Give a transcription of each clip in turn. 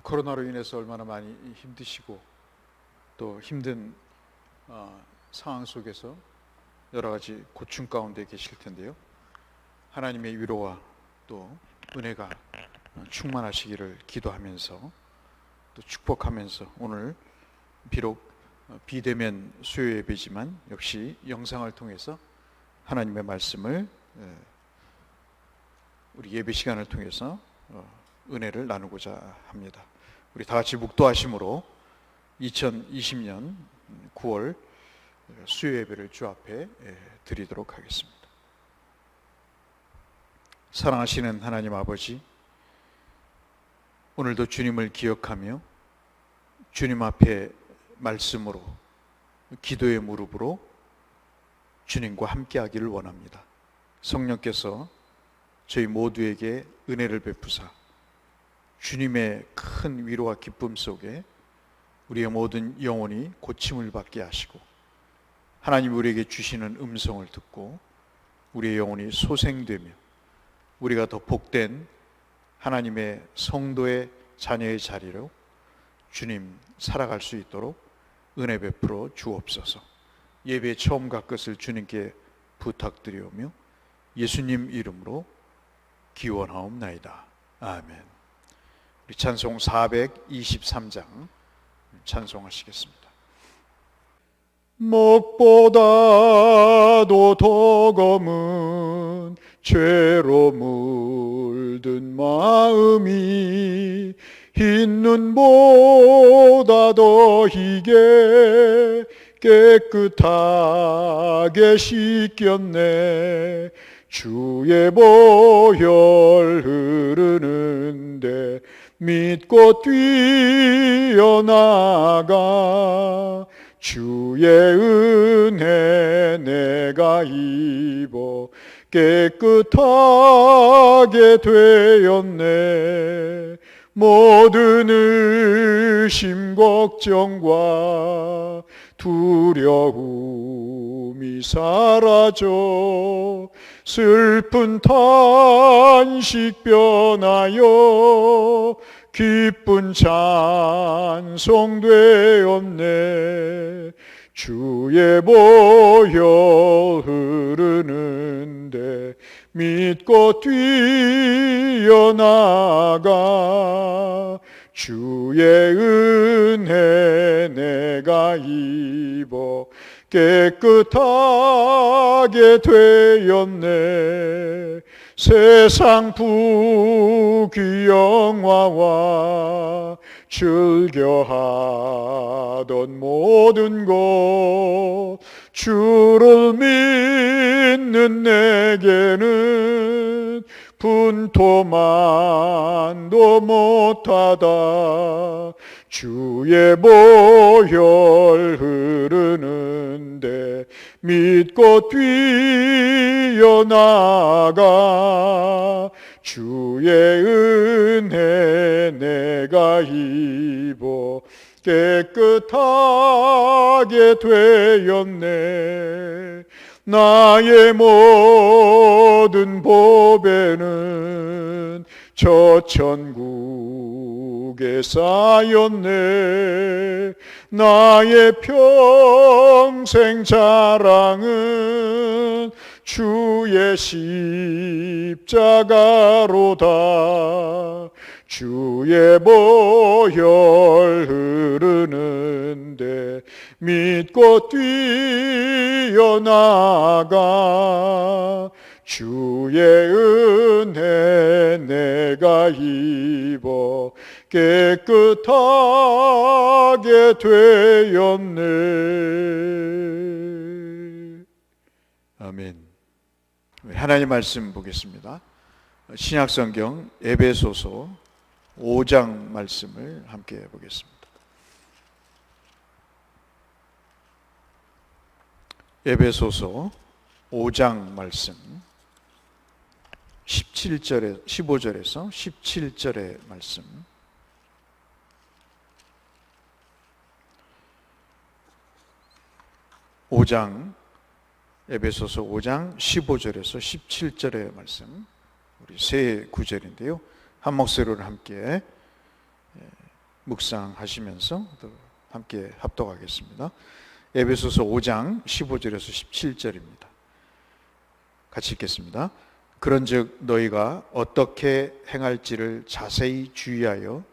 코로나로 인해서 얼마나 많이 힘드시고 또 힘든 상황 속에서 여러 가지 고충 가운데 계실 텐데요. 하나님의 위로와 또 은혜가 충만하시기를 기도하면서 또 축복하면서 오늘 비록 비대면 수요 예배지만 역시 영상을 통해서 하나님의 말씀을 우리 예배 시간을 통해서 은혜를 나누고자 합니다. 우리 다 같이 묵도하심으로 2020년 9월 수요 예배를 주 앞에 드리도록 하겠습니다. 사랑하시는 하나님 아버지, 오늘도 주님을 기억하며 주님 앞에 말씀으로 기도의 무릎으로 주님과 함께하기를 원합니다. 성령께서 저희 모두에게 은혜를 베푸사 주님의 큰 위로와 기쁨 속에 우리의 모든 영혼이 고침을 받게 하시고 하나님 우리에게 주시는 음성을 듣고 우리의 영혼이 소생되며 우리가 더 복된 하나님의 성도의 자녀의 자리로 주님 살아갈 수 있도록 은혜 베풀어 주옵소서. 예배의 처음과 끝을 주님께 부탁드리오며 예수님 이름으로 기원하옵나이다. 아멘. 우리 찬송 423장 찬송하시겠습니다. 목보다도 더 검은 죄로 물든 마음이 흰 눈보다 더 희게 깨끗하게 씻겼네. 주의 보혈 흐르는데 믿고 뛰어나가 주의 은혜 내가 입어 깨끗하게 되었네. 모든 의심 걱정과 두려움이 사라져 슬픈 탄식 변하여 기쁜 찬송 되었네. 주의 보혈 흐르는데 믿고 뛰어나가 주의 은혜 내가 입어 깨끗하게 되었네. 세상 부귀영화와 즐겨하던 모든 것 주를 믿는 내게는 분토만도 못하다. 주의 보혈 흐르는데 믿고 뛰어나가 주의 은혜 내가 입어 깨끗하게 되었네. 나의 모든 보배는 저 천국에 쌓였네. 나의 평생 자랑은 주의 십자가로다. 주의 보혈 흐르는데 믿고 뛰어나가 주의 은혜 내가 입어 깨끗하게 되었네. 아멘. 하나님 말씀 보겠습니다. 신약성경 에베소서 5장 말씀을 함께 보겠습니다. 에베소서 5장 말씀 15절에서 17절의 말씀. 에베소서 5장 15절에서 17절의 말씀. 우리 세 구절인데요. 한 목소리로 함께 묵상하시면서 또 함께 합독하겠습니다. 에베소서 5장 15절에서 17절입니다. 같이 읽겠습니다. 그런즉 너희가 어떻게 행할지를 자세히 주의하여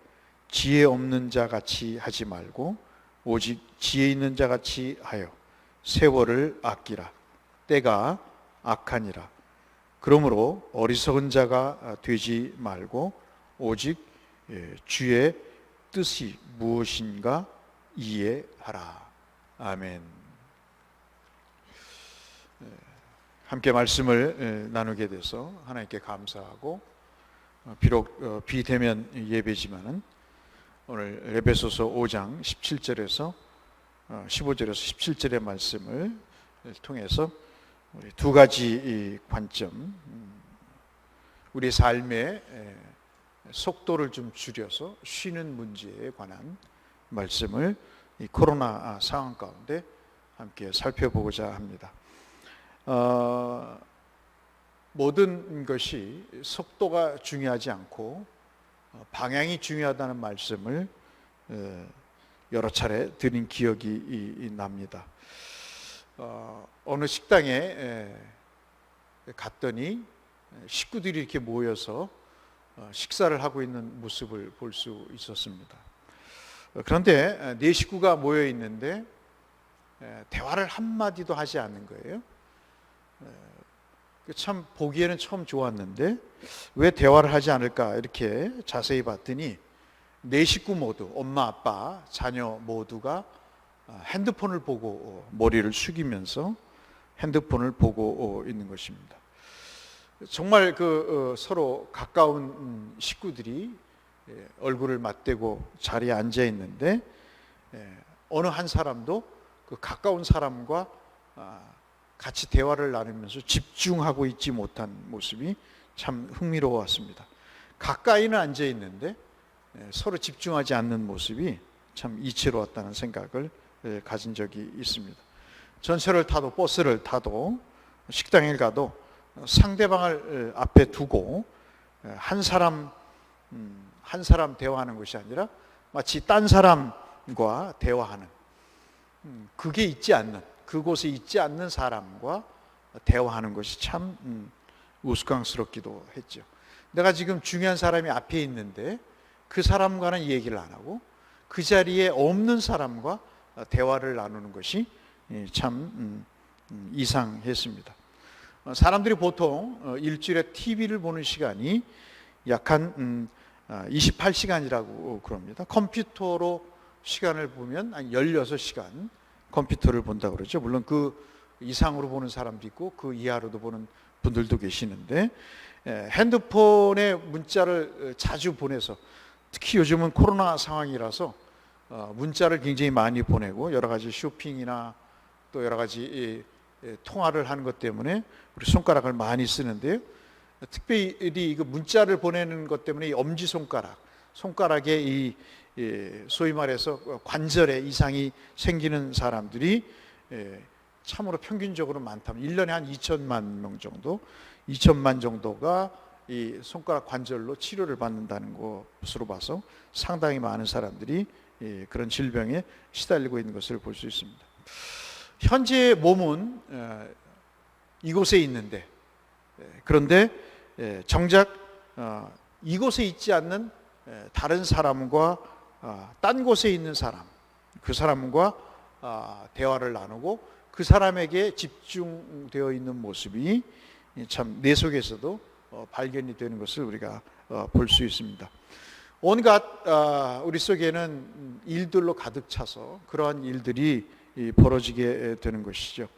지혜 없는 자 같이 하지 말고 오직 지혜 있는 자 같이 하여 세월을 아끼라. 때가 악하니라. 그러므로 어리석은 자가 되지 말고 오직 주의 뜻이 무엇인가 이해하라. 아멘. 함께 말씀을 나누게 돼서 하나님께 감사하고, 비록 비대면 예배지만은 오늘 에베소서 5장 17절에서 15절에서 17절의 말씀을 통해서 우리 두 가지 관점, 우리 삶의 속도를 좀 줄여서 쉬는 문제에 관한 말씀을 이 코로나 상황 가운데 함께 살펴보고자 합니다. 모든 것이 속도가 중요하지 않고 방향이 중요하다는 말씀을 여러 차례 드린 기억이 납니다. 어느 식당에 갔더니 식구들이 이렇게 모여서 식사를 하고 있는 모습을 볼 수 있었습니다. 그런데 네 식구가 모여 있는데 대화를 한마디도 하지 않는 거예요. 참 보기에는 처음 좋았는데 왜 대화를 하지 않을까 이렇게 자세히 봤더니 네 식구 모두, 엄마, 아빠, 자녀 모두가 핸드폰을 보고 머리를 숙이면서 핸드폰을 보고 있는 것입니다. 정말 서로 가까운 식구들이 얼굴을 맞대고 자리에 앉아 있는데 어느 한 사람도 그 가까운 사람과 같이 대화를 나누면서 집중하고 있지 못한 모습이 참 흥미로웠습니다. 가까이는 앉아 있는데 서로 집중하지 않는 모습이 참 이채로웠다는 생각을 가진 적이 있습니다. 전철을 타도 버스를 타도 식당에 가도 상대방을 앞에 두고 한 사람 대화하는 것이 아니라 마치 딴 사람과 대화하는, 그게 있지 않는, 그곳에 있지 않는 사람과 대화하는 것이 참 우스꽝스럽기도 했죠. 내가 지금 중요한 사람이 앞에 있는데 그 사람과는 얘기를 안 하고 그 자리에 없는 사람과 대화를 나누는 것이 참 이상했습니다. 사람들이 보통 일주일에 TV를 보는 시간이 약 한 28시간이라고 그럽니다. 컴퓨터로 시간을 보면 한 16시간 컴퓨터를 본다고 그러죠. 물론 그 이상으로 보는 사람도 있고 그 이하로도 보는 분들도 계시는데, 핸드폰에 문자를 자주 보내서, 특히 요즘은 코로나 상황이라서 문자를 굉장히 많이 보내고 여러 가지 쇼핑이나 또 여러 가지 통화를 하는 것 때문에 우리 손가락을 많이 쓰는데요. 특별히 이 문자를 보내는 것 때문에 이 손가락에 이 소위 말해서 관절에 이상이 생기는 사람들이 참으로 평균적으로 많다면 1년에 한 2천만 명 정도, 2천만 정도가 이 손가락 관절로 치료를 받는다는 것으로 봐서 상당히 많은 사람들이 그런 질병에 시달리고 있는 것을 볼 수 있습니다. 현재 몸은 이곳에 있는데, 그런데 정작 이곳에 있지 않는 다른 사람과 딴 곳에 있는 사람, 그 사람과 대화를 나누고 그 사람에게 집중되어 있는 모습이 참 내 속에서도 발견이 되는 것을 우리가 볼 수 있습니다. 온갖 우리 속에는 일들로 가득 차서 그러한 일들이 벌어지게 되는 것이죠.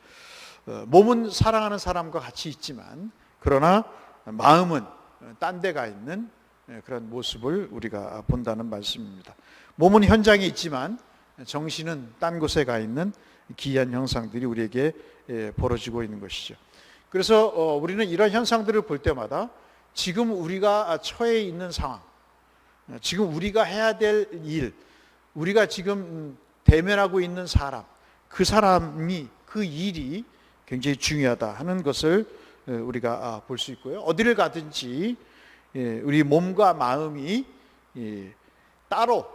몸은 사랑하는 사람과 같이 있지만 그러나 마음은 딴 데 가 있는 그런 모습을 우리가 본다는 말씀입니다. 몸은 현장에 있지만 정신은 딴 곳에 가 있는 기이한 현상들이 우리에게 벌어지고 있는 것이죠. 그래서 우리는 이런 현상들을 볼 때마다 지금 우리가 처해 있는 상황, 지금 우리가 해야 될 일, 우리가 지금 대면하고 있는 사람, 그 사람이, 그 일이 굉장히 중요하다 하는 것을 우리가 볼 수 있고요. 어디를 가든지 우리 몸과 마음이 따로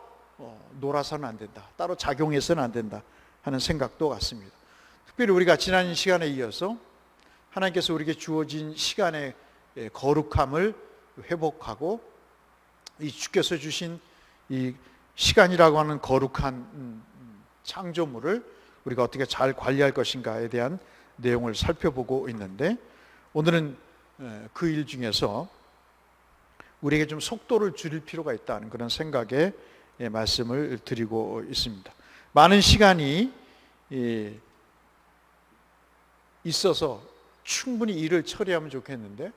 놀아서는 안 된다, 따로 작용해서는 안 된다 하는 생각도 같습니다. 특별히 우리가 지난 시간에 이어서 하나님께서 우리에게 주어진 시간의 거룩함을 회복하고 이 주께서 주신 이 시간이라고 하는 거룩한 창조물을 우리가 어떻게 잘 관리할 것인가에 대한 내용을 살펴보고 있는데, 오늘은 그 일 중에서 우리에게 좀 속도를 줄일 필요가 있다는 그런 생각에 말씀을 드리고 있습니다. 많은 시간이 있어서 충분히 일을 처리하면 좋겠는데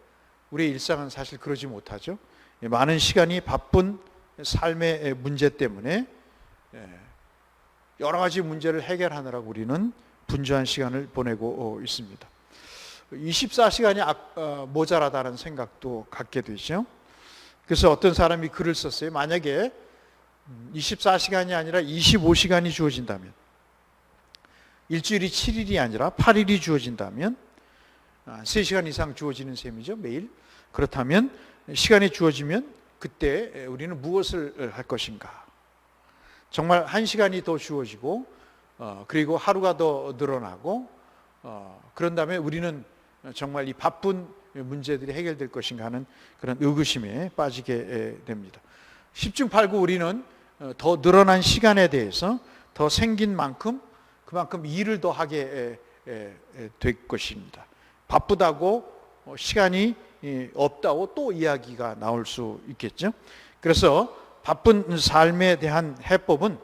우리의 일상은 사실 그러지 못하죠. 많은 시간이 바쁜 삶의 문제 때문에 여러 가지 문제를 해결하느라고 우리는 분주한 시간을 보내고 있습니다. 24시간이 모자라다는 생각도 갖게 되죠. 그래서 어떤 사람이 글을 썼어요. 만약에 24시간이 아니라 25시간이 주어진다면, 일주일이 7일이 아니라 8일이 주어진다면 3시간 이상 주어지는 셈이죠, 매일. 그렇다면 시간이 주어지면 그때 우리는 무엇을 할 것인가? 정말 1시간이 더 주어지고 그리고 하루가 더 늘어나고 그런 다음에 우리는 정말 이 바쁜 문제들이 해결될 것인가 하는 그런 의구심에 빠지게 됩니다. 10중 8구 우리는 더 늘어난 시간에 대해서 더 생긴 만큼 그만큼 일을 더 하게 될 것입니다. 바쁘다고 시간이 없다고 또 이야기가 나올 수 있겠죠. 그래서 바쁜 삶에 대한 해법은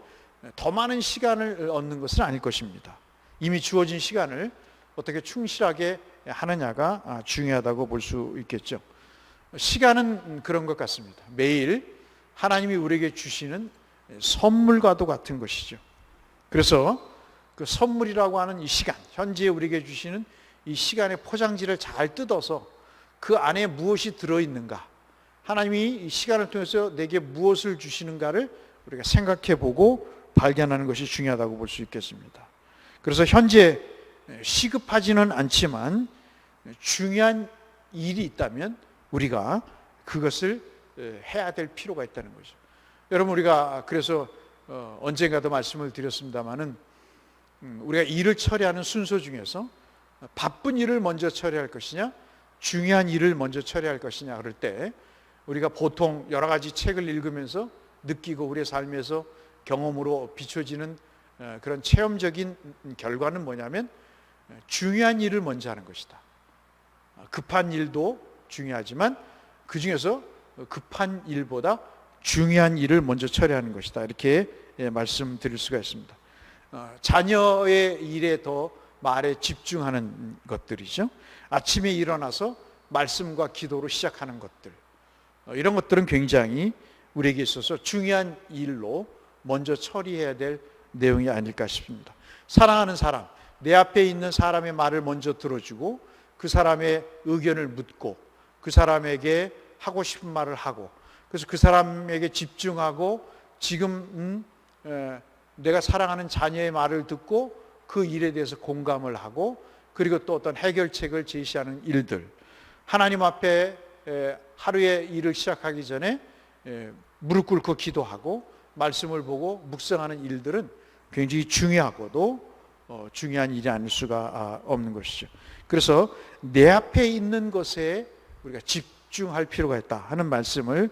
더 많은 시간을 얻는 것은 아닐 것입니다. 이미 주어진 시간을 어떻게 충실하게 하느냐가 중요하다고 볼 수 있겠죠. 시간은 그런 것 같습니다. 매일 하나님이 우리에게 주시는 선물과도 같은 것이죠. 그래서 그 선물이라고 하는 이 시간, 현재 우리에게 주시는 이 시간의 포장지를 잘 뜯어서 그 안에 무엇이 들어있는가, 하나님이 이 시간을 통해서 내게 무엇을 주시는가를 우리가 생각해 보고 발견하는 것이 중요하다고 볼 수 있겠습니다. 그래서 현재 시급하지는 않지만 중요한 일이 있다면 우리가 그것을 해야 될 필요가 있다는 거죠. 여러분, 우리가 그래서 언젠가도 말씀을 드렸습니다마는 우리가 일을 처리하는 순서 중에서 바쁜 일을 먼저 처리할 것이냐, 중요한 일을 먼저 처리할 것이냐 그럴 때 우리가 보통 여러 가지 책을 읽으면서 느끼고 우리의 삶에서 경험으로 비춰지는 그런 체험적인 결과는 뭐냐면 중요한 일을 먼저 하는 것이다. 급한 일도 중요하지만 그 중에서 급한 일보다 중요한 일을 먼저 처리하는 것이다. 이렇게 말씀드릴 수가 있습니다. 자녀의 일에 더 말에 집중하는 것들이죠. 아침에 일어나서 말씀과 기도로 시작하는 것들, 이런 것들은 굉장히 우리에게 있어서 중요한 일로 먼저 처리해야 될 내용이 아닐까 싶습니다. 사랑하는 사람, 내 앞에 있는 사람의 말을 먼저 들어주고 그 사람의 의견을 묻고 그 사람에게 하고 싶은 말을 하고, 그래서 그 사람에게 집중하고 지금 내가 사랑하는 자녀의 말을 듣고 그 일에 대해서 공감을 하고, 그리고 또 어떤 해결책을 제시하는 일들, 하나님 앞에 하루의 일을 시작하기 전에 무릎 꿇고 기도하고 말씀을 보고 묵상하는 일들은 굉장히 중요하고도 중요한 일이 아닐 수가 없는 것이죠. 그래서 내 앞에 있는 것에 우리가 집중할 필요가 있다 하는 말씀을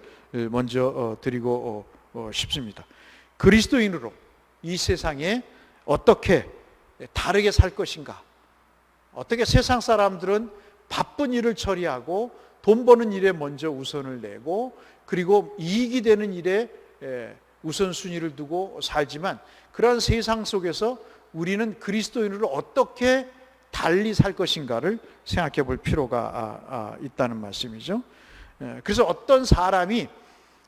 먼저 드리고 싶습니다. 그리스도인으로 이 세상에 어떻게 다르게 살 것인가, 어떻게 세상 사람들은 바쁜 일을 처리하고 돈 버는 일에 먼저 우선을 내고 그리고 이익이 되는 일에 우선순위를 두고 살지만, 그런 세상 속에서 우리는 그리스도인으로 어떻게 달리 살 것인가를 생각해 볼 필요가 있다는 말씀이죠. 그래서 어떤 사람이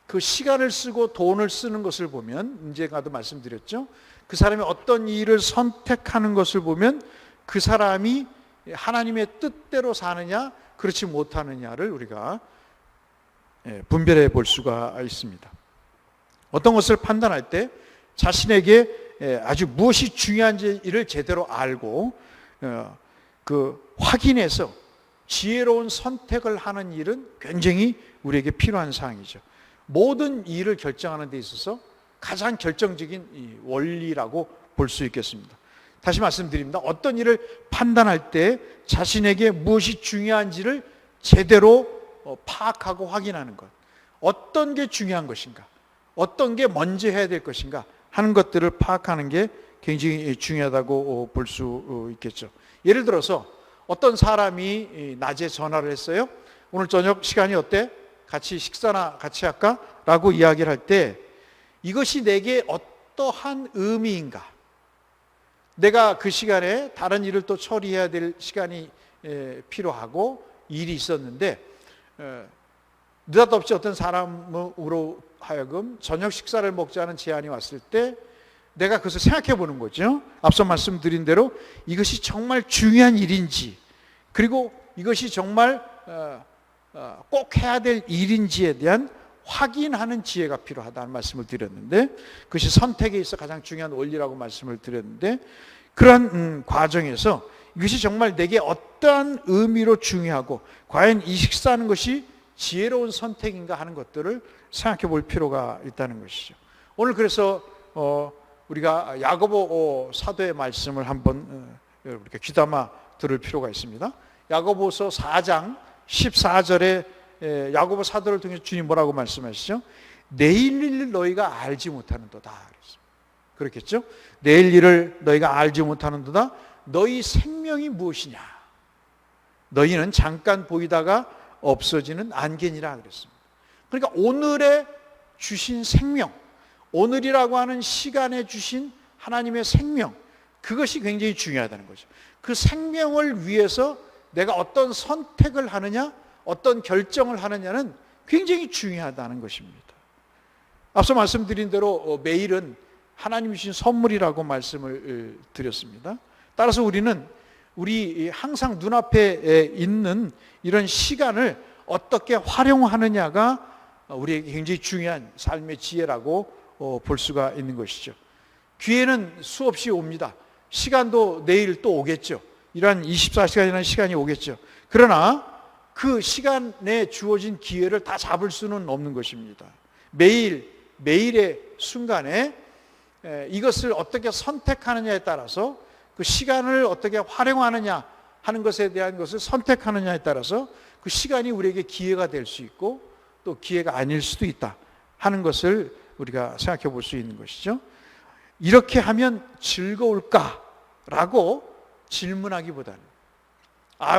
그 시간을 쓰고 돈을 쓰는 것을 보면, 언젠가도 말씀드렸죠, 그 사람이 어떤 일을 선택하는 것을 보면 그 사람이 하나님의 뜻대로 사느냐 그렇지 못하느냐를 우리가 분별해 볼 수가 있습니다. 어떤 것을 판단할 때 자신에게 아주 무엇이 중요한지를 제대로 알고 그 확인해서 지혜로운 선택을 하는 일은 굉장히 우리에게 필요한 사항이죠. 모든 일을 결정하는 데 있어서 가장 결정적인 이 원리라고 볼 수 있겠습니다. 다시 말씀드립니다. 어떤 일을 판단할 때 자신에게 무엇이 중요한지를 제대로 파악하고 확인하는 것. 어떤 게 중요한 것인가? 어떤 게 먼저 해야 될 것인가? 하는 것들을 파악하는 게 굉장히 중요하다고 볼 수 있겠죠. 예를 들어서 어떤 사람이 낮에 전화를 했어요. 오늘 저녁 시간이 어때? 같이 식사나 같이 할까? 라고 이야기를 할 때 이것이 내게 어떠한 의미인가? 내가 그 시간에 다른 일을 또 처리해야 될 시간이 필요하고 일이 있었는데 느닷없이 어떤 사람으로 하여금 저녁 식사를 먹자는 제안이 왔을 때 내가 그것을 생각해 보는 거죠. 앞서 말씀드린 대로 이것이 정말 중요한 일인지, 그리고 이것이 정말 꼭 해야 될 일인지에 대한 확인하는 지혜가 필요하다는 말씀을 드렸는데, 그것이 선택에 있어 가장 중요한 원리라고 말씀을 드렸는데, 그러한 과정에서 이것이 정말 내게 어떠한 의미로 중요하고 과연 이 식사하는 것이 지혜로운 선택인가 하는 것들을 생각해 볼 필요가 있다는 것이죠. 오늘 그래서 우리가 야고보 사도의 말씀을 한번 우리가 귀담아 들을 필요가 있습니다. 야고보서 4장 14절에 야고보 사도를 통해서 주님 뭐라고 말씀하시죠? 내일 일을 너희가 알지 못하는도다. 그렇겠죠? 내일 일을 너희가 알지 못하는도다. 너희 생명이 무엇이냐? 너희는 잠깐 보이다가 없어지는 안개니라 그랬습니다. 그러니까 오늘에 주신 생명, 오늘이라고 하는 시간에 주신 하나님의 생명, 그것이 굉장히 중요하다는 거죠. 그 생명을 위해서 내가 어떤 선택을 하느냐, 어떤 결정을 하느냐는 굉장히 중요하다는 것입니다. 앞서 말씀드린 대로 매일은 하나님이 주신 선물이라고 말씀을 드렸습니다. 따라서 우리는 우리 항상 눈앞에 있는 이런 시간을 어떻게 활용하느냐가 우리에게 굉장히 중요한 삶의 지혜라고 볼 수가 있는 것이죠. 기회는 수없이 옵니다. 시간도 내일 또 오겠죠. 이러한 24시간이라는 시간이 오겠죠. 그러나 그 시간에 주어진 기회를 다 잡을 수는 없는 것입니다. 매일의 순간에 이것을 어떻게 선택하느냐에 따라서, 그 시간을 어떻게 활용하느냐 하는 것에 대한 것을 선택하느냐에 따라서 그 시간이 우리에게 기회가 될 수 있고 또 기회가 아닐 수도 있다 하는 것을 우리가 생각해 볼 수 있는 것이죠. 이렇게 하면 즐거울까라고 질문하기보다는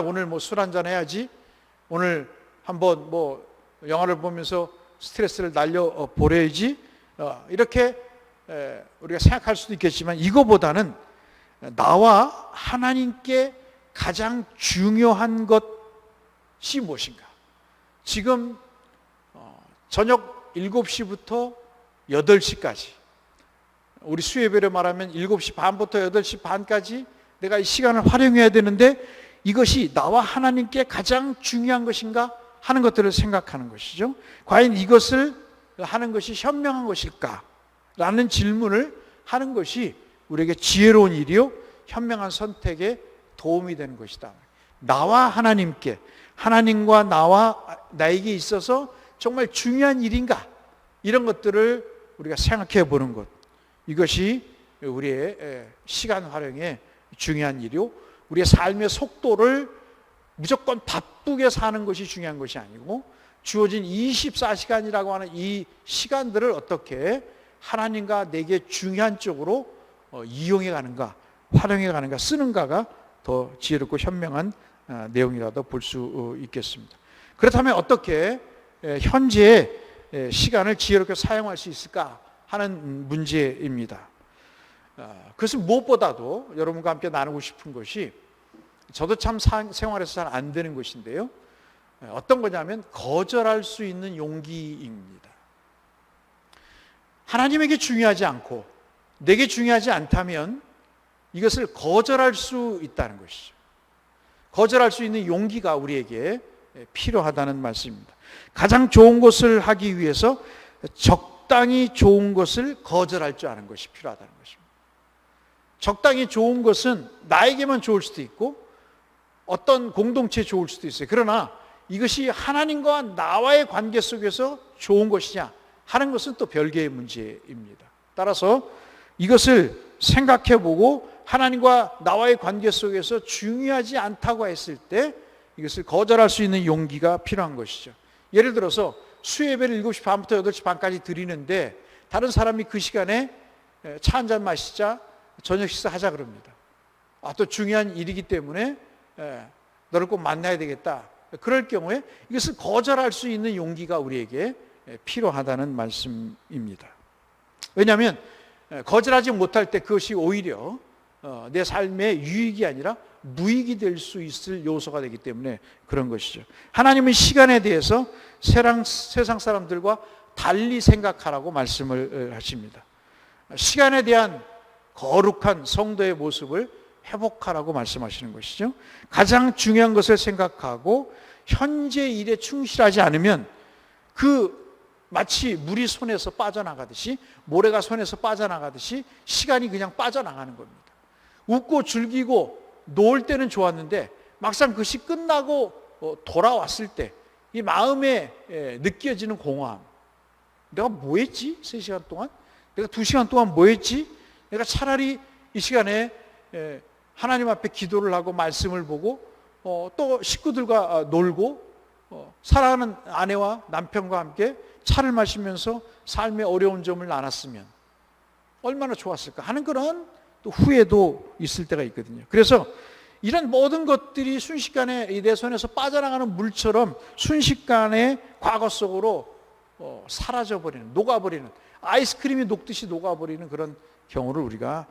오늘 뭐 술 한잔 해야지, 오늘 한번 뭐 영화를 보면서 스트레스를 날려 보내야지, 이렇게 우리가 생각할 수도 있겠지만, 이거보다는 나와 하나님께 가장 중요한 것이 무엇인가? 지금 저녁 7시부터 8시까지, 우리 수요예배로 말하면 7시 반부터 8시 반까지 내가 이 시간을 활용해야 되는데 이것이 나와 하나님께 가장 중요한 것인가 하는 것들을 생각하는 것이죠. 과연 이것을 하는 것이 현명한 것일까? 라는 질문을 하는 것이 우리에게 지혜로운 일이요 현명한 선택에 도움이 되는 것이다. 나와 하나님께, 하나님과 나에게 있어서 정말 중요한 일인가? 이런 것들을 우리가 생각해 보는 것, 이것이 우리의 시간 활용에 중요한 일이요, 우리의 삶의 속도를 무조건 바쁘게 사는 것이 중요한 것이 아니고 주어진 24시간이라고 하는 이 시간들을 어떻게 하나님과 내게 중요한 쪽으로 이용해 가는가, 활용해 가는가, 쓰는가가 더 지혜롭고 현명한 내용이라도 볼 수 있겠습니다. 그렇다면 어떻게 현재의 시간을 지혜롭게 사용할 수 있을까 하는 문제입니다. 그것은 무엇보다도 여러분과 함께 나누고 싶은 것이, 저도 참 생활에서 잘 안 되는 것인데요, 어떤 거냐면 거절할 수 있는 용기입니다. 하나님에게 중요하지 않고 내게 중요하지 않다면 이것을 거절할 수 있다는 것이죠. 거절할 수 있는 용기가 우리에게 필요하다는 말씀입니다. 가장 좋은 것을 하기 위해서 적당히 좋은 것을 거절할 줄 아는 것이 필요하다는 것입니다. 적당히 좋은 것은 나에게만 좋을 수도 있고 어떤 공동체에 좋을 수도 있어요. 그러나 이것이 하나님과 나와의 관계 속에서 좋은 것이냐 하는 것은 또 별개의 문제입니다. 따라서 이것을 생각해보고 하나님과 나와의 관계 속에서 중요하지 않다고 했을 때 이것을 거절할 수 있는 용기가 필요한 것이죠. 예를 들어서 수요예배를 7시 반부터 8시 반까지 드리는데 다른 사람이 그 시간에 차 한잔 마시자, 저녁 식사하자 그럽니다. 또 중요한 일이기 때문에 너를 꼭 만나야 되겠다. 그럴 경우에 이것을 거절할 수 있는 용기가 우리에게 필요하다는 말씀입니다. 왜냐하면 거절하지 못할 때 그것이 오히려 내 삶의 유익이 아니라 무익이 될 수 있을 요소가 되기 때문에 그런 것이죠. 하나님은 시간에 대해서 세상 사람들과 달리 생각하라고 말씀을 하십니다. 시간에 대한 거룩한 성도의 모습을 회복하라고 말씀하시는 것이죠. 가장 중요한 것을 생각하고 현재 일에 충실하지 않으면 마치 물이 손에서 빠져나가듯이, 모래가 손에서 빠져나가듯이 시간이 그냥 빠져나가는 겁니다. 웃고 즐기고 놀 때는 좋았는데 막상 그것이 끝나고 돌아왔을 때 이 마음에 느껴지는 공허함. 내가 뭐 했지? 3시간 동안? 내가 2시간 동안 뭐 했지? 내가 차라리 이 시간에 하나님 앞에 기도를 하고 말씀을 보고 또 식구들과 놀고 사랑하는 아내와 남편과 함께 차를 마시면서 삶의 어려운 점을 나눴으면 얼마나 좋았을까 하는 그런 또 후회도 있을 때가 있거든요. 그래서 이런 모든 것들이 순식간에 내 손에서 빠져나가는 물처럼 순식간에 과거 속으로 사라져버리는, 녹아버리는, 아이스크림이 녹듯이 녹아버리는 그런 경우를 우리가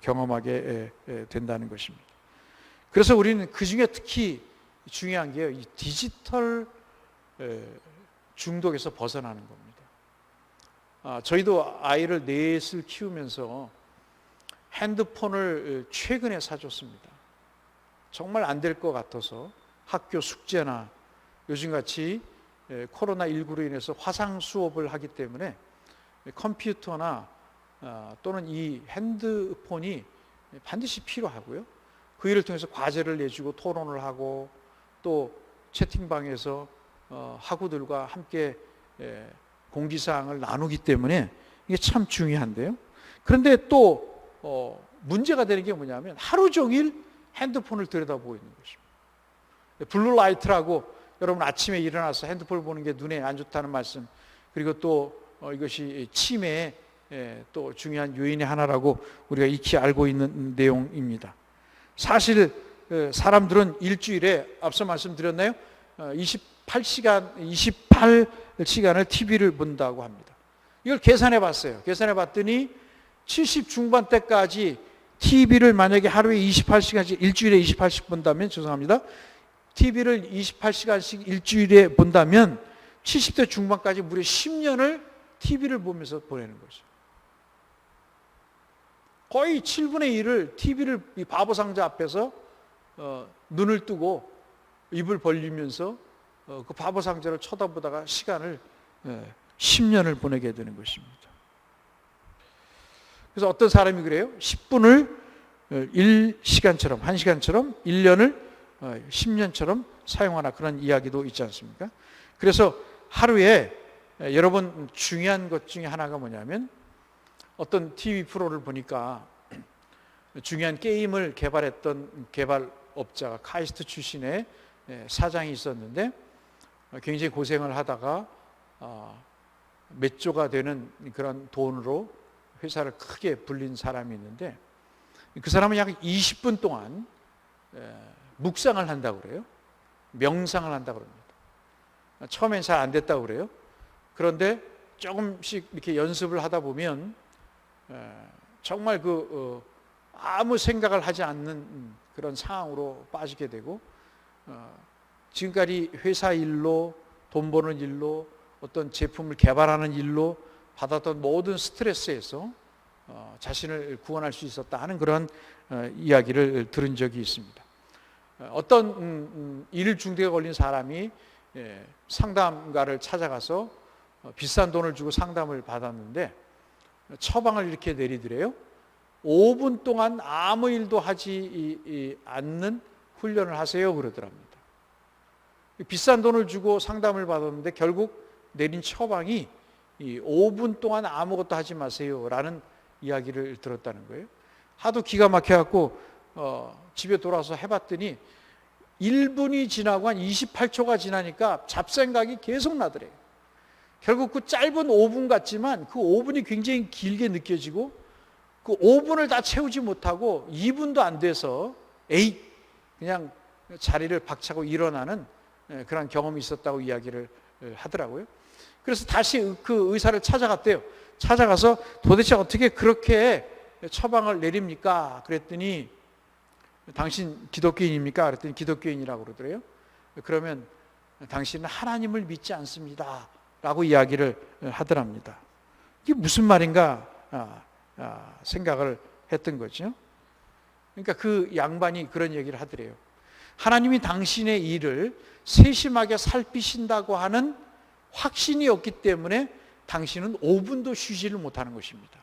경험하게 된다는 것입니다. 그래서 우리는 그 중에 특히 중요한 게 이 디지털 중독에서 벗어나는 겁니다. 저희도 아이를 넷을 키우면서 핸드폰을 최근에 사줬습니다. 정말 안 될 것 같아서 학교 숙제나 요즘같이 코로나19로 인해서 화상 수업을 하기 때문에 컴퓨터나 또는 이 핸드폰이 반드시 필요하고요. 그 일을 통해서 과제를 내주고 토론을 하고 또 채팅방에서 학우들과 함께 공지사항을 나누기 때문에 이게 참 중요한데요. 그런데 또 문제가 되는 게 뭐냐면 하루 종일 핸드폰을 들여다보고 있는 것입니다. 블루라이트라고 여러분 아침에 일어나서 핸드폰을 보는 게 눈에 안 좋다는 말씀, 그리고 또 이것이 치매의 또 중요한 요인의 하나라고 우리가 익히 알고 있는 내용입니다. 사실 사람들은 일주일에 앞서 말씀드렸나요? 28시간을 TV를 본다고 합니다. 이걸 계산해 봤어요. 계산해 봤더니 70 중반대까지 TV를 만약에 하루에 28시간씩, 일주일에 28씩 본다면, 죄송합니다. TV를 28시간씩 일주일에 본다면 70대 중반까지 무려 10년을 TV를 보면서 보내는 거죠. 거의 7분의 1을 TV를 이 바보 상자 앞에서 눈을 뜨고 입을 벌리면서 그 바보 상자를 쳐다보다가 시간을 10년을 보내게 되는 것입니다. 그래서 어떤 사람이 그래요? 10분을 1시간처럼, 1시간처럼 1년을 10년처럼 사용하나 그런 이야기도 있지 않습니까? 그래서 하루에 여러분 중요한 것 중에 하나가 뭐냐면 어떤 TV 프로를 보니까 중요한 게임을 개발했던 개발업자가 카이스트 출신의 사장이 있었는데 굉장히 고생을 하다가 몇 조가 되는 그런 돈으로 회사를 크게 불린 사람이 있는데 그 사람은 약 20분 동안 묵상을 한다고 그래요. 명상을 한다고 합니다. 처음엔 잘 안 됐다고 그래요. 그런데 조금씩 이렇게 연습을 하다 보면 정말 아무 생각을 하지 않는 그런 상황으로 빠지게 되고 지금까지 회사 일로, 돈 버는 일로, 어떤 제품을 개발하는 일로 받았던 모든 스트레스에서 자신을 구원할 수 있었다 하는 그런 이야기를 들은 적이 있습니다. 어떤 일 중독에 걸린 사람이 상담가를 찾아가서 비싼 돈을 주고 상담을 받았는데 처방을 이렇게 내리더래요. 5분 동안 아무 일도 하지 않는 훈련을 하세요 그러더랍니다. 비싼 돈을 주고 상담을 받았는데 결국 내린 처방이 5분 동안 아무것도 하지 마세요라는 이야기를 들었다는 거예요. 하도 기가 막혀갖고 집에 돌아와서 해봤더니 1분이 지나고 한 28초가 지나니까 잡생각이 계속 나더래요. 결국 그 짧은 5분 같지만 그 5분이 굉장히 길게 느껴지고 그 5분을 다 채우지 못하고 2분도 안 돼서 그냥 자리를 박차고 일어나는 그런 경험이 있었다고 이야기를 하더라고요. 그래서 다시 그 의사를 찾아갔대요. 찾아가서 도대체 어떻게 그렇게 처방을 내립니까? 그랬더니 당신 기독교인입니까? 그랬더니 기독교인이라고 그러더래요. 그러면 당신은 하나님을 믿지 않습니다 라고 이야기를 하더랍니다. 이게 무슨 말인가 생각을 했던 거죠. 그러니까 그 양반이 그런 얘기를 하더래요. 하나님이 당신의 일을 세심하게 살피신다고 하는 확신이 없기 때문에 당신은 5분도 쉬지를 못하는 것입니다.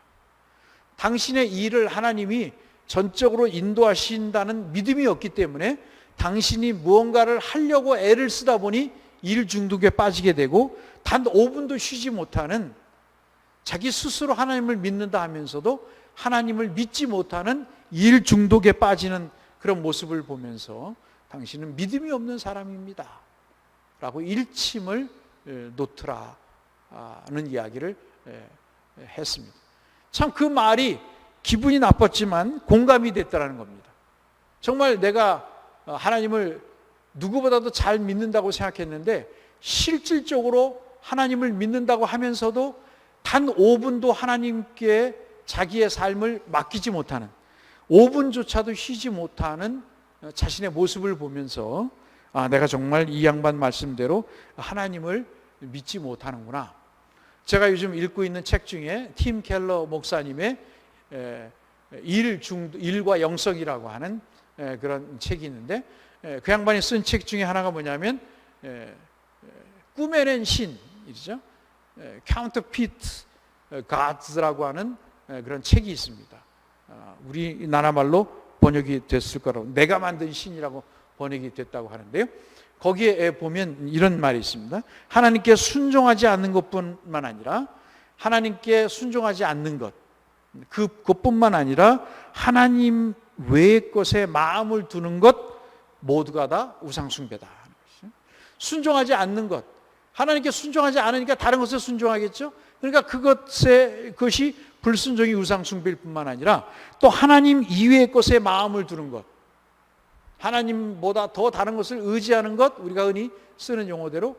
당신의 일을 하나님이 전적으로 인도하신다는 믿음이 없기 때문에 당신이 무언가를 하려고 애를 쓰다 보니 일 중독에 빠지게 되고 단 5분도 쉬지 못하는, 자기 스스로 하나님을 믿는다 하면서도 하나님을 믿지 못하는 일 중독에 빠지는 그런 모습을 보면서 당신은 믿음이 없는 사람입니다 라고 일침을 놓더라는 이야기를 했습니다. 참 그 말이 기분이 나빴지만 공감이 됐다는 겁니다. 정말 내가 하나님을 누구보다도 잘 믿는다고 생각했는데 실질적으로 하나님을 믿는다고 하면서도 단 5분도 하나님께 자기의 삶을 맡기지 못하는, 5분조차도 쉬지 못하는 자신의 모습을 보면서 내가 정말 이 양반 말씀대로 하나님을 믿지 못하는구나. 제가 요즘 읽고 있는 책 중에 팀 켈러 목사님의 일과 영성이라고 하는 그런 책이 있는데, 그 양반이 쓴 책 중에 하나가 뭐냐면 꾸며낸 신이죠. Counterfeit Gods라고 하는 그런 책이 있습니다. 우리나라 말로 번역이 됐을 거라고, 내가 만든 신이라고 번역이 됐다고 하는데요. 거기에 보면 이런 말이 있습니다. 하나님께 순종하지 않는 것뿐만 아니라 하나님께 순종하지 않는 것, 그것뿐만 아니라 하나님 외의 것에 마음을 두는 것 모두가 다 우상숭배다. 순종하지 않는 것, 하나님께 순종하지 않으니까 다른 것에 순종하겠죠. 그러니까 그것이 불순종이 우상숭배일 뿐만 아니라 또 하나님 이외의 것에 마음을 두는 것, 하나님보다 더 다른 것을 의지하는 것, 우리가 흔히 쓰는 용어대로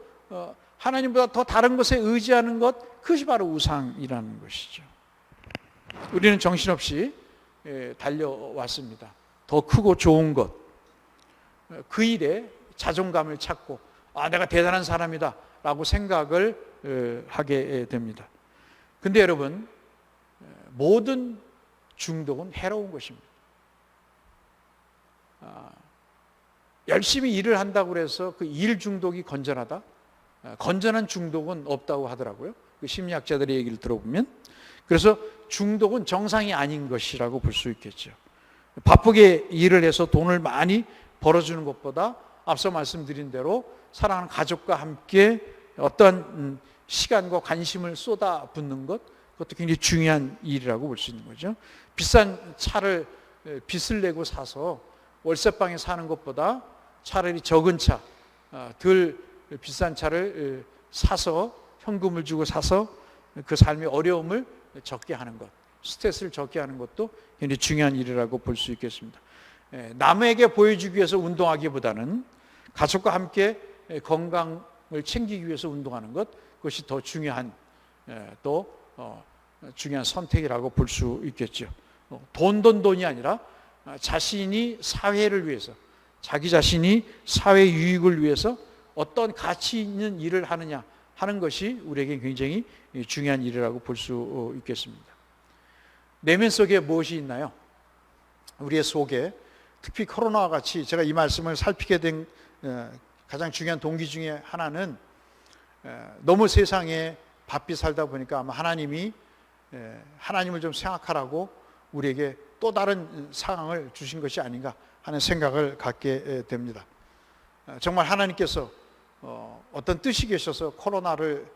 하나님보다 더 다른 것에 의지하는 것, 그것이 바로 우상이라는 것이죠. 우리는 정신없이 달려왔습니다. 더 크고 좋은 것, 그 일에 자존감을 찾고 내가 대단한 사람이다 라고 생각을 하게 됩니다. 근데 여러분, 모든 중독은 해로운 것입니다. 열심히 일을 한다고 해서 그 일 중독이 건전하다? 건전한 중독은 없다고 하더라고요. 그 심리학자들의 얘기를 들어보면. 그래서 중독은 정상이 아닌 것이라고 볼 수 있겠죠. 바쁘게 일을 해서 돈을 많이 벌어주는 것보다 앞서 말씀드린 대로 사랑하는 가족과 함께 어떤 시간과 관심을 쏟아붓는 것, 그것도 굉장히 중요한 일이라고 볼 수 있는 거죠. 비싼 차를 빚을 내고 사서 월세방에 사는 것보다 차라리 적은 차, 덜 비싼 차를 사서 현금을 주고 사서 그 삶의 어려움을 적게 하는 것, 스트레스를 적게 하는 것도 굉장히 중요한 일이라고 볼 수 있겠습니다. 남에게 보여주기 위해서 운동하기보다는 가족과 함께 건강을 챙기기 위해서 운동하는 것, 그것이 더 중요한 중요한 선택이라고 볼 수 있겠죠. 돈이 아니라 자신이 사회를 위해서, 자기 자신이 사회 유익을 위해서 어떤 가치 있는 일을 하느냐 하는 것이 우리에게 굉장히 중요한 일이라고 볼 수 있겠습니다. 내면 속에 무엇이 있나요? 우리의 속에, 특히 코로나와 같이 제가 이 말씀을 살피게 된 가장 중요한 동기 중에 하나는 너무 세상에 바삐 살다 보니까 아마 하나님이 하나님을 좀 생각하라고 우리에게 또 다른 상황을 주신 것이 아닌가 하는 생각을 갖게 됩니다. 정말 하나님께서 어떤 뜻이 계셔서 코로나를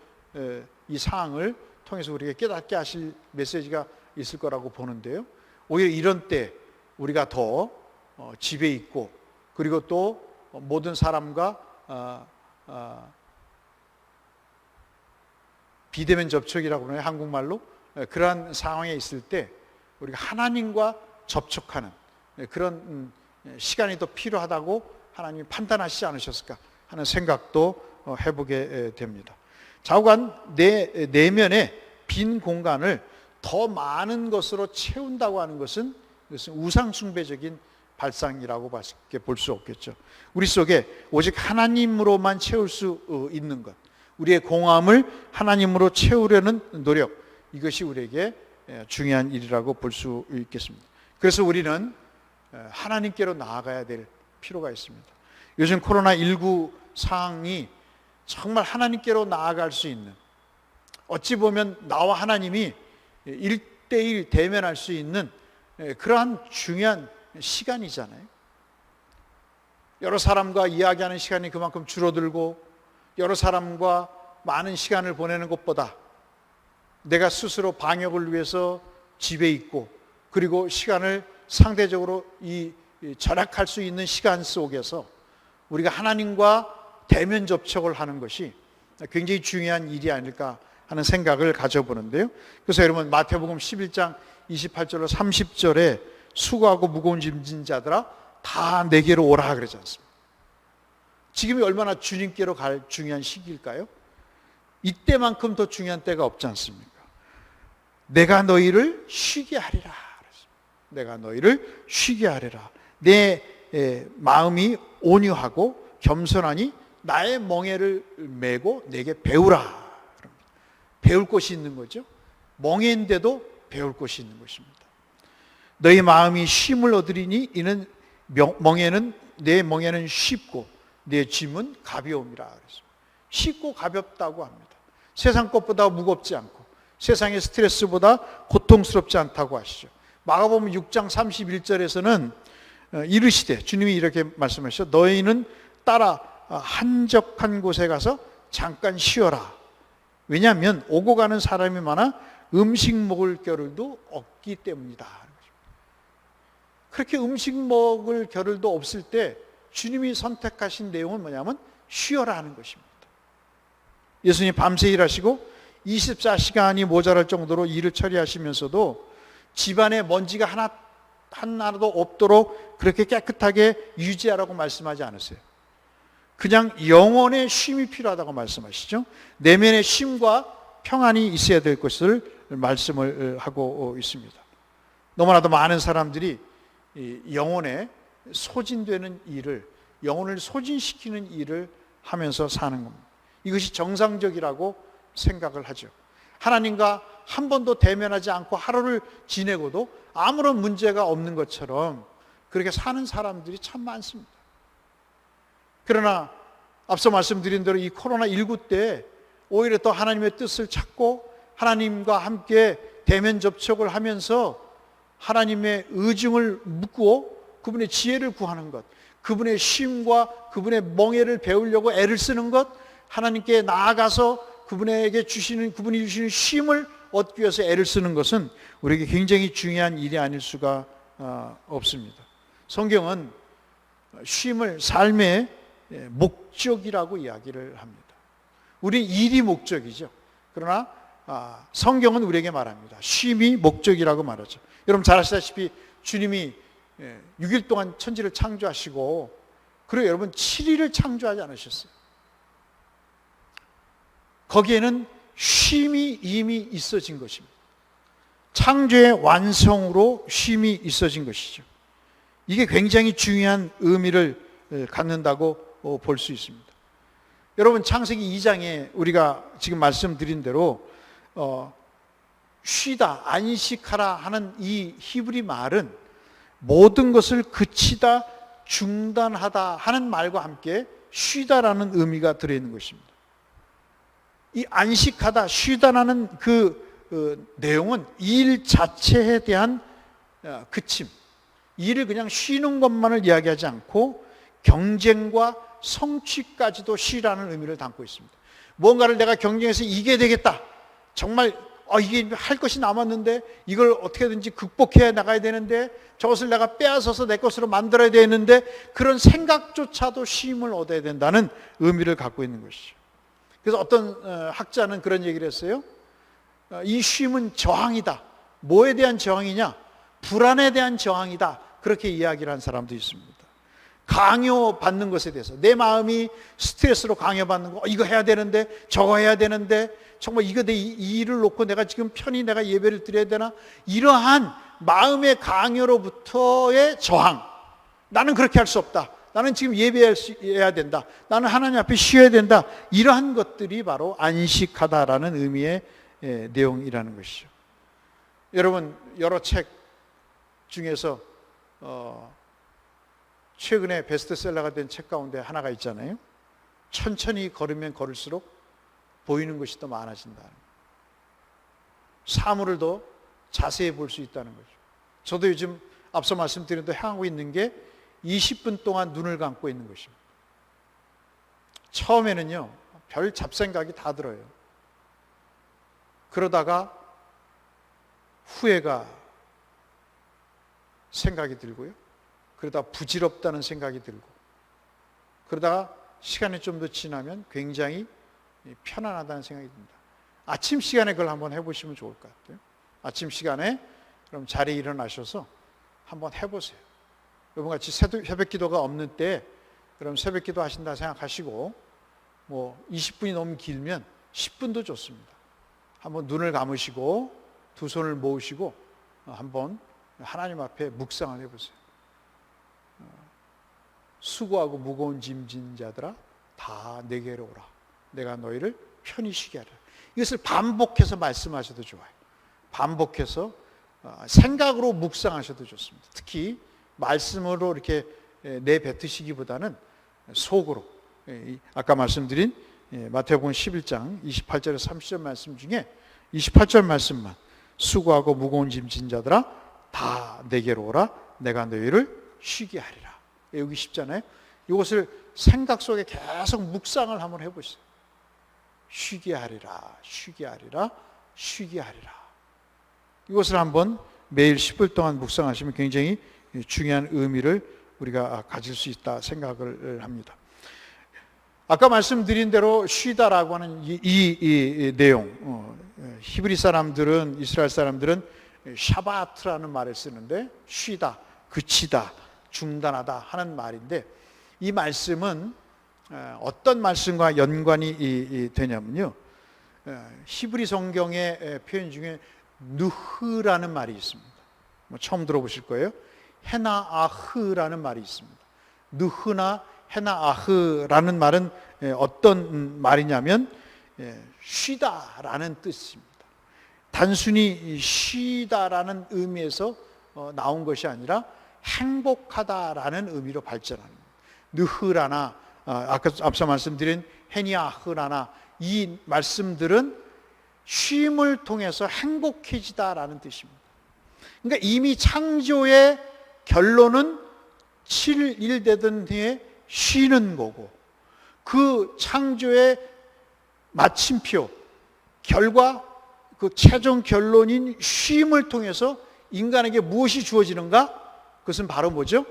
이 상황을 통해서 우리에게 깨닫게 하실 메시지가 있을 거라고 보는데요. 오히려 이런 때 우리가 더 집에 있고, 그리고 또 모든 사람과 비대면 접촉이라고 그러나요? 한국말로. 그러한 상황에 있을 때 우리가 하나님과 접촉하는 그런 시간이 더 필요하다고 하나님이 판단하시지 않으셨을까 하는 생각도 해보게 됩니다. 좌우간 내 내면의 빈 공간을 더 많은 것으로 채운다고 하는 것은 우상숭배적인 발상이라고 볼 수 없겠죠. 우리 속에 오직 하나님으로만 채울 수 있는 것, 우리의 공허함을 하나님으로 채우려는 노력, 이것이 우리에게 중요한 일이라고 볼 수 있겠습니다. 그래서 우리는 하나님께로 나아가야 될 필요가 있습니다. 요즘 코로나19 상황이 정말 하나님께로 나아갈 수 있는, 어찌 보면 나와 하나님이 1대1 대면할 수 있는 그러한 중요한 시간이잖아요. 여러 사람과 이야기하는 시간이 그만큼 줄어들고, 여러 사람과 많은 시간을 보내는 것보다 내가 스스로 방역을 위해서 집에 있고, 그리고 시간을 상대적으로 절약할 수 있는 시간 속에서 우리가 하나님과 대면 접촉을 하는 것이 굉장히 중요한 일이 아닐까 하는 생각을 가져보는데요. 그래서 여러분, 마태복음 11장 28절로 30절에 수고하고 무거운 짐진 자들아 다 내게로 오라 그러지 않습니까? 지금이 얼마나 주님께로 갈 중요한 시기일까요? 이때만큼 더 중요한 때가 없지 않습니까? 내가 너희를 쉬게 하리라. 내가 너희를 쉬게 하리라. 내 마음이 온유하고 겸손하니 나의 멍에를 메고 내게 배우라. 배울 곳이 있는 거죠. 멍에인데도 배울 곳이 있는 것입니다. 너희 마음이 쉼을 얻으리니 이는 내 멍에는 쉽고 내 짐은 가벼움이라. 쉽고 가볍다고 합니다. 세상 것보다 무겁지 않고 세상의 스트레스보다 고통스럽지 않다고 하시죠. 마가복음 6장 31절에서는 이르시되, 주님이 이렇게 말씀하시죠. 너희는 따라 한적한 곳에 가서 잠깐 쉬어라. 왜냐하면 오고 가는 사람이 많아 음식 먹을 겨를도 없기 때문이다. 그렇게 음식 먹을 겨를도 없을 때 주님이 선택하신 내용은 뭐냐면 쉬어라 하는 것입니다. 예수님 밤새 일하시고 24시간이 모자랄 정도로 일을 처리하시면서도 집안에 먼지가 하나도 없도록 그렇게 깨끗하게 유지하라고 말씀하지 않으세요. 그냥 영혼의 쉼이 필요하다고 말씀하시죠. 내면의 쉼과 평안이 있어야 될 것을 말씀을 하고 있습니다. 너무나도 많은 사람들이 영혼에 소진되는 일을, 영혼을 소진시키는 일을 하면서 사는 겁니다. 이것이 정상적이라고 생각을 하죠. 하나님과 한 번도 대면하지 않고 하루를 지내고도 아무런 문제가 없는 것처럼 그렇게 사는 사람들이 참 많습니다. 그러나 앞서 말씀드린 대로 이 코로나19 때 오히려 더 하나님의 뜻을 찾고 하나님과 함께 대면 접촉을 하면서 하나님의 의중을 묻고 그분의 지혜를 구하는 것, 그분의 쉼과 그분의 멍에를 배우려고 애를 쓰는 것, 하나님께 나아가서 그분이 주시는 쉼을 얻기 위해서 애를 쓰는 것은 우리에게 굉장히 중요한 일이 아닐 수가 없습니다. 성경은 쉼을 삶의 목적이라고 이야기를 합니다. 우리 일이 목적이죠. 그러나 성경은 우리에게 말합니다. 쉼이 목적이라고 말하죠. 여러분 잘 아시다시피 주님이 6일 동안 천지를 창조하시고, 그리고 여러분 7일을 창조하지 않으셨어요. 거기에는 쉼이 이미 있어진 것입니다. 창조의 완성으로 쉼이 있어진 것이죠. 이게 굉장히 중요한 의미를 갖는다고 볼 수 있습니다. 여러분 창세기 2장에 우리가 지금 말씀드린 대로 쉬다, 안식하라 하는 이 히브리 말은 모든 것을 그치다, 중단하다 하는 말과 함께 쉬다라는 의미가 들어있는 것입니다. 이 안식하다, 쉬다라는 그 내용은 일 자체에 대한 그침, 일을 그냥 쉬는 것만을 이야기하지 않고 경쟁과 성취까지도 쉬라는 의미를 담고 있습니다. 뭔가를 내가 경쟁해서 이겨야 되겠다. 정말 이게 할 것이 남았는데 이걸 어떻게든지 극복해 나가야 되는데 저것을 내가 빼앗아서 내 것으로 만들어야 되는데 그런 생각조차도 쉼을 얻어야 된다는 의미를 갖고 있는 것이죠. 그래서 어떤 학자는 그런 얘기를 했어요. 이 쉼은 저항이다. 뭐에 대한 저항이냐? 불안에 대한 저항이다. 그렇게 이야기를 한 사람도 있습니다. 강요받는 것에 대해서 내 마음이 스트레스로 강요받는 거, 이거 해야 되는데 저거 해야 되는데 정말 이거 이 일을 놓고 내가 지금 편히 내가 예배를 드려야 되나? 이러한 마음의 강요로부터의 저항. 나는 그렇게 할 수 없다. 나는 지금 예배해야 된다. 나는 하나님 앞에 쉬어야 된다. 이러한 것들이 바로 안식하다라는 의미의 내용이라는 것이죠. 여러분, 여러 책 중에서 최근에 베스트셀러가 된 책 가운데 하나가 있잖아요. 천천히 걸으면 걸을수록 보이는 것이 더 많아진다. 사물을 더 자세히 볼 수 있다는 거죠. 저도 요즘 앞서 말씀드린 대로 향하고 있는 게 20분 동안 눈을 감고 있는 것입니다. 처음에는요, 별 잡생각이 다 들어요. 그러다가 후회가 생각이 들고요. 그러다 부질없다는 생각이 들고, 그러다가 시간이 좀 더 지나면 굉장히 편안하다는 생각이 듭니다. 아침 시간에 그걸 한번 해보시면 좋을 것 같아요. 아침 시간에 그럼 자리에 일어나셔서 한번 해보세요. 여러분같이 새벽 기도가 없는 때 그럼 새벽 기도 하신다 생각하시고 20분이 너무 길면 10분도 좋습니다. 한번 눈을 감으시고 두 손을 모으시고 한번 하나님 앞에 묵상을 해보세요. 수고하고 무거운 짐진 자들아 다 내게로 오라. 내가 너희를 편히 쉬게 하리라. 이것을 반복해서 말씀하셔도 좋아요. 반복해서 생각으로 묵상하셔도 좋습니다. 특히 말씀으로 이렇게 내뱉으시기보다는 속으로, 아까 말씀드린 마태복음 11장 28절에서 30절 말씀 중에 28절 말씀만, 수고하고 무거운 짐진 자들아 다 내게로 오라. 내가 너희를 쉬게 하리라. 외우기 쉽잖아요. 이것을 생각 속에 계속 묵상을 한번 해보세요. 쉬게 하리라, 쉬게 하리라, 쉬게 하리라. 이것을 한번 매일 10분 동안 묵상하시면 굉장히 중요한 의미를 우리가 가질 수 있다 생각을 합니다. 아까 말씀드린 대로 쉬다라고 하는 이 내용, 히브리 사람들은, 이스라엘 사람들은 샤바트라는 말을 쓰는데 쉬다, 그치다, 중단하다 하는 말인데, 이 말씀은 어떤 말씀과 연관이 되냐면요, 히브리 성경의 표현 중에 누흐라는 말이 있습니다. 처음 들어보실 거예요. 헤나아흐라는 말이 있습니다. 누흐나 헤나아흐라는 말은 어떤 말이냐면 쉬다라는 뜻입니다. 단순히 쉬다라는 의미에서 나온 것이 아니라 행복하다라는 의미로 발전합니다. 느흐라나 아까 앞서 말씀드린 헤니아흐라나 이 말씀들은 쉼을 통해서 행복해지다라는 뜻입니다. 그러니까 이미 창조의 결론은 7일 되던 해에 쉬는 거고, 그 창조의 마침표, 결과, 그 최종 결론인 쉼을 통해서 인간에게 무엇이 주어지는가? 그것은 바로 뭐죠?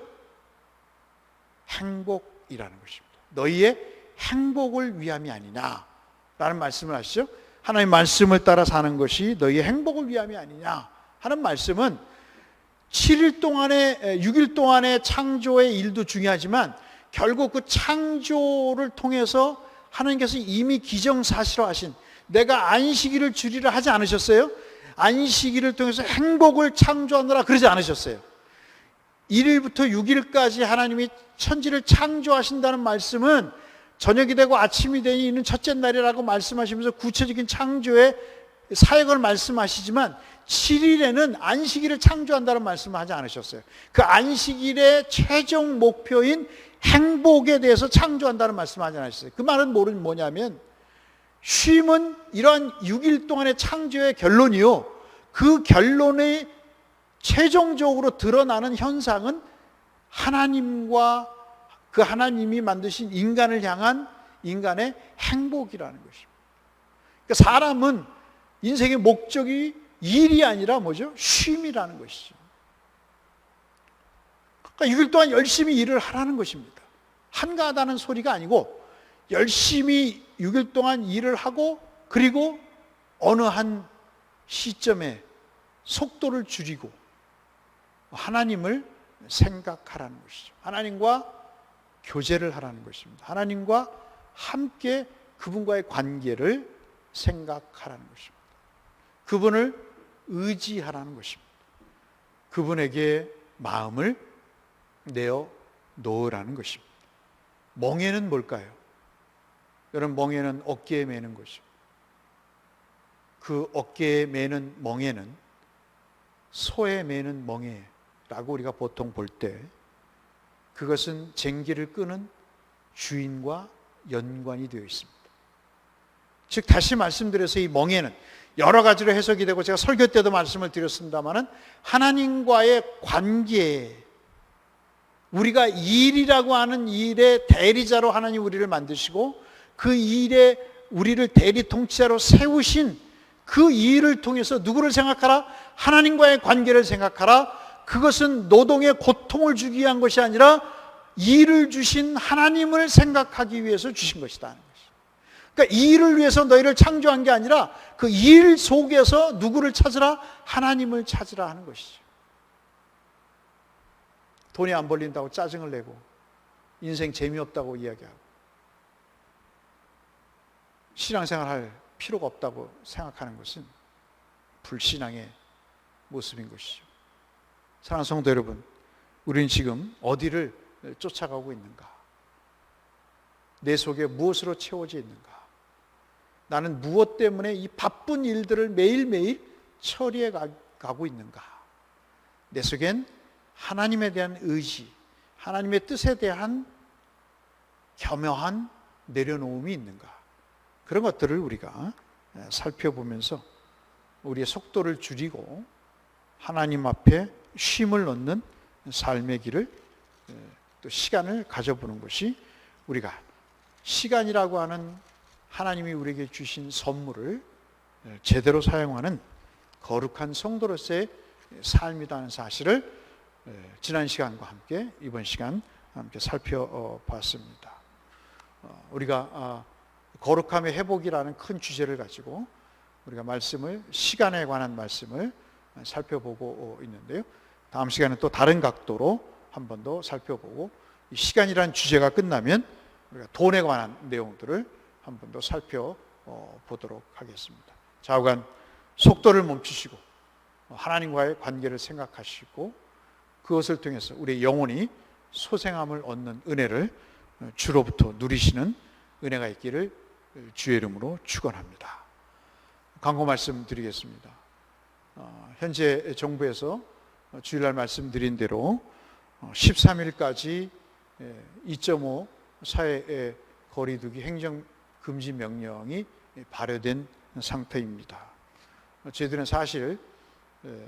행복이라는 것입니다. 너희의 행복을 위함이 아니냐라는 말씀을 하시죠. 하나님의 말씀을 따라 사는 것이 너희의 행복을 위함이 아니냐 하는 말씀은 7일 동안의 6일 동안의 창조의 일도 중요하지만 결국 그 창조를 통해서 하나님께서 이미 기정사실화하신, 내가 안식일을 주리라 하지 않으셨어요? 안식일을 통해서 행복을 창조하느라 그러지 않으셨어요. 1일부터 6일까지 하나님이 천지를 창조하신다는 말씀은 저녁이 되고 아침이 되니 이는 첫째 날이라고 말씀하시면서 구체적인 창조의 사역을 말씀하시지만 7일에는 안식일을 창조한다는 말씀을 하지 않으셨어요. 그 안식일의 최종 목표인 행복에 대해서 창조한다는 말씀을 하지 않으셨어요. 그 말은 뭐냐면 쉼은 이러한 6일 동안의 창조의 결론이요, 그 결론의 최종적으로 드러나는 현상은 하나님과 그 하나님이 만드신 인간을 향한 인간의 행복이라는 것입니다. 그러니까 사람은 인생의 목적이 일이 아니라 뭐죠? 쉼이라는 것이죠. 그러니까 6일 동안 열심히 일을 하라는 것입니다. 한가하다는 소리가 아니고 열심히 6일 동안 일을 하고 그리고 어느 한 시점에 속도를 줄이고 하나님을 생각하라는 것이죠. 하나님과 교제를 하라는 것입니다. 하나님과 함께 그분과의 관계를 생각하라는 것입니다. 그분을 의지하라는 것입니다. 그분에게 마음을 내어 놓으라는 것입니다. 멍에는 뭘까요? 여러분, 멍에는 어깨에 매는 것이죠. 그 어깨에 매는 멍에는 소에 매는 멍에라고 우리가 보통 볼 때 그것은 쟁기를 끄는 주인과 연관이 되어 있습니다. 즉 다시 말씀드려서 이 멍에는 여러 가지로 해석이 되고 제가 설교 때도 말씀을 드렸습니다마는 하나님과의 관계, 우리가 일이라고 하는 일의 대리자로 하나님 우리를 만드시고 그 일에 우리를 대리 통치자로 세우신 그 일을 통해서 누구를 생각하라? 하나님과의 관계를 생각하라. 그것은 노동의 고통을 주기 위한 것이 아니라 일을 주신 하나님을 생각하기 위해서 주신 것이다. 그러니까 이 일을 위해서 너희를 창조한 게 아니라 그 일 속에서 누구를 찾으라? 하나님을 찾으라 하는 것이죠. 돈이 안 벌린다고 짜증을 내고 인생 재미없다고 이야기하고 신앙생활 할 필요가 없다고 생각하는 것은 불신앙의 모습인 것이죠. 사랑하는 성도 여러분, 우리는 지금 어디를 쫓아가고 있는가? 내 속에 무엇으로 채워져 있는가? 나는 무엇 때문에 이 바쁜 일들을 매일매일 처리해 가고 있는가? 내 속엔 하나님에 대한 의지, 하나님의 뜻에 대한 겸허한 내려놓음이 있는가? 그런 것들을 우리가 살펴보면서 우리의 속도를 줄이고 하나님 앞에 쉼을 얻는 삶의 길을 또 시간을 가져보는 것이 우리가 시간이라고 하는 하나님이 우리에게 주신 선물을 제대로 사용하는 거룩한 성도로서의 삶이라는 사실을 지난 시간과 함께 이번 시간 함께 살펴봤습니다. 우리가 거룩함의 회복이라는 큰 주제를 가지고 우리가 말씀을 시간에 관한 말씀을 살펴보고 있는데요. 다음 시간에 또 다른 각도로 한 번 더 살펴보고 이 시간이라는 주제가 끝나면 우리가 돈에 관한 내용들을 한 번 더 살펴보도록 하겠습니다. 좌우간 속도를 멈추시고 하나님과의 관계를 생각하시고 그것을 통해서 우리의 영혼이 소생함을 얻는 은혜를 주로부터 누리시는 은혜가 있기를 주의 이름으로 축원합니다. 광고 말씀드리겠습니다. 현재 정부에서 주일날 말씀드린 대로 13일까지 2.5 사회의 거리두기 행정금지 명령이 발효된 상태입니다. 저희들은 사실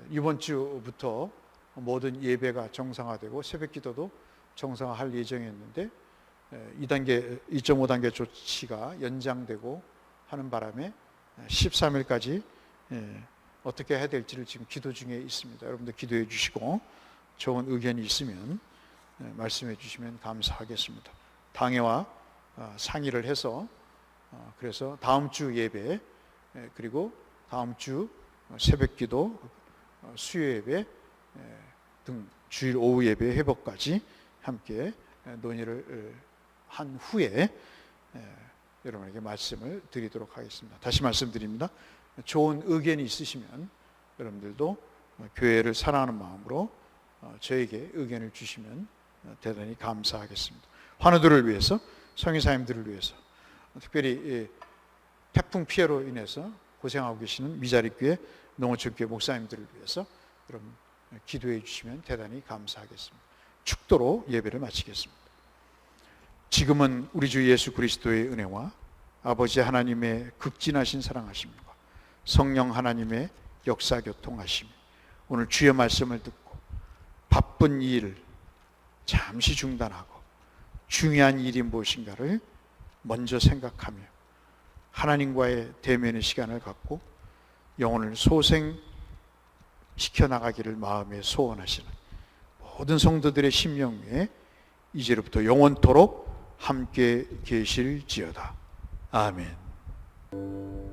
이번 주부터 모든 예배가 정상화되고 새벽기도도 정상화할 예정이었는데 2단계, 2.5단계 조치가 연장되고 하는 바람에 13일까지 어떻게 해야 될지를 지금 기도 중에 있습니다. 여러분들 기도해 주시고 좋은 의견이 있으면 말씀해 주시면 감사하겠습니다. 당회와 상의를 해서 그래서 다음 주 예배 그리고 다음 주 새벽기도 수요 예배 등 주일 오후 예배 회복까지 함께 논의를 한 후에 여러분에게 말씀을 드리도록 하겠습니다. 다시 말씀드립니다. 좋은 의견이 있으시면 여러분들도 교회를 사랑하는 마음으로 저에게 의견을 주시면 대단히 감사하겠습니다. 환우들을 위해서, 성인사님들을 위해서, 특별히 태풍 피해로 인해서 고생하고 계시는 미자립교회, 농어촌교회 목사님들을 위해서 여러분 기도해 주시면 대단히 감사하겠습니다. 축도로 예배를 마치겠습니다. 지금은 우리 주 예수 그리스도의 은혜와 아버지 하나님의 극진하신 사랑하심과 성령 하나님의 역사교통하심, 오늘 주의 말씀을 듣고 바쁜 일 잠시 중단하고 중요한 일이 무엇인가를 먼저 생각하며 하나님과의 대면의 시간을 갖고 영혼을 소생시켜 나가기를 마음에 소원하시는 모든 성도들의 심령 위에 이제로부터 영원토록 함께 계실지어다. 아멘.